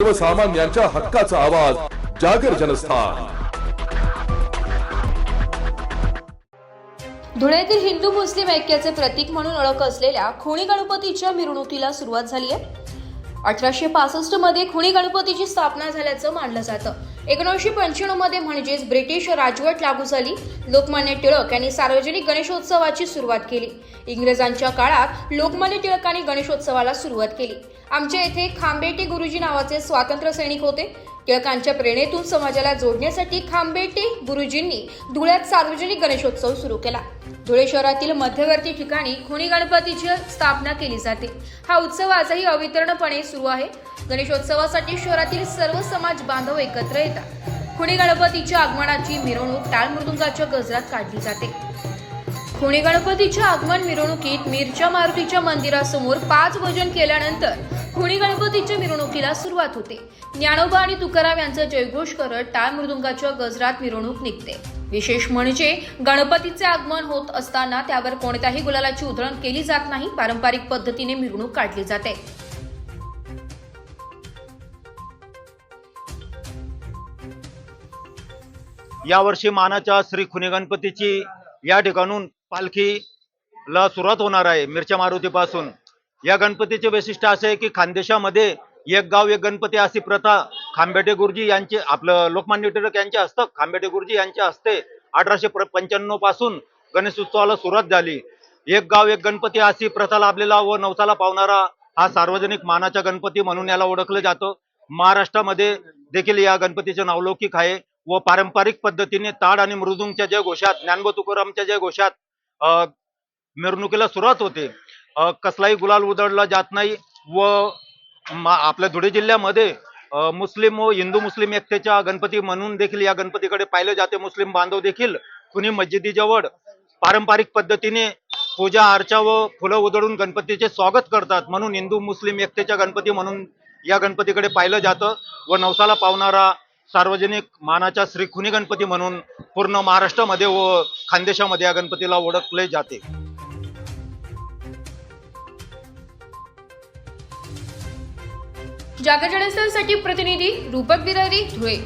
सर्वसामान्यांच्या हक्काचा आवाज जागर जनस्थान। धुळ्यातील हिंदू मुस्लिम ऐक्याचे प्रतीक म्हणून ओळख असलेल्या खुणी गणपतीच्या मिरवणुकीला सुरुवात झाली आहे। 1865 मध्ये खुणी गणपतीची स्थापना झाल्याचं मानलं जातं। 1995 मध्ये म्हणजेच ब्रिटिश राजवट लागू झाली। लोकमान्य टिळक यांनी सार्वजनिक गणेशोत्सवाची सुरुवात केली। इंग्रजांच्या काळात लोकमान्य टिळकांनी गणेशोत्सवाला सुरुवात केली। आमच्या येथे खांबेटे गुरुजी नावाचे स्वातंत्र्य सैनिक होते। टिळकांच्या प्रेरणेतून समाजाला जोडण्यासाठी खांबेटे गुरुजींनी धुळ्यात सार्वजनिक गणेशोत्सव सुरू केला। धुळे शहरातील मध्यवर्ती ठिकाणी खुणी गणपतीची स्थापना केली जाते। हा उत्सव आजही अवितरणपणे सुरू आहे। गणेशोत्सवासाठी शहरातील सर्व समाज बांधव एकत्र येतात। खुणी गणपतीच्या आगमनाची मिरवणूक टाळ मृदुंगाच्या गजरात काढली जाते। खुणी गणपतीच्या आगमन मिरवणुकीत मिरच्या मारुतीच्या मंदिरासमोर 5 भजन केल्यानंतर खुणी गणपतीच्या मिरवणुकीला सुरुवात होते। ज्ञानोबा आणि तुकाराम यांचा जयघोष करत टाळ मृदुंगाच्या गजरात मिरवणूक निघते। विशेष म्हणजे गणपतीचे आगमन होत असताना त्यावर कोणत्याही गुलालाची उधळण केली जात नाही। पारंपरिक पद्धतीने मिरवणूक काढली जाते। यावर्षी मानाच्या श्री खुणी गणपतीची या ठिकाणून पालखीला सुरुवात होणार आहे मिरच्या मारुतीपासून। या गणपतीचे वैशिष्ट्य असे आहे की खानदेशामध्ये एक गाव एक गणपती अशी प्रथा खांबेटे गुरुजी यांचे आपलं लोकमान्य टिळक यांच्या हस्तक खांबेटे गुरुजी यांच्या हस्ते 1895 पासून गणेशोत्सवाला सुरुवात झाली। एक गाव एक गणपती अशी प्रथा लाभलेला व नवसाला पावणारा हा सार्वजनिक मानाचा गणपती म्हणून याला ओळखलं जातं। महाराष्ट्रामध्ये देखील या गणपतीचे नावलौकिक आहे व पारंपरिक पद्धतीने ताड आणि मृदुंगच्या जय घोषात ज्ञानोबा तुकारामच्या जय घोषात मिरवणुकीला सुरुवात होते। कसलाही गुलाल उधळला जात नाही व आपल्या धुळे जिल्ह्यामध्ये मुस्लिम व हिंदू मुस्लिम एकतेच्या गणपती म्हणून देखील या गणपतीकडे पाहिले जाते। मुस्लिम बांधव देखील खुणी मस्जिदीजवळ पारंपरिक पद्धतीने पूजा अर्चा व फुलं उधळून गणपतीचे स्वागत करतात। म्हणून हिंदू मुस्लिम एकतेच्या गणपती म्हणून या गणपतीकडे पाहिलं जातं व नवसाला पावणारा सार्वजनिक मानाच्या श्री खुणी गणपती म्हणून पूर्ण महाराष्ट्रामध्ये व खानदेशामध्ये या गणपतीला ओळखले जाते। जागर जनस्थानसाठी प्रतिनिधी रूपक बिरारी, धुळे।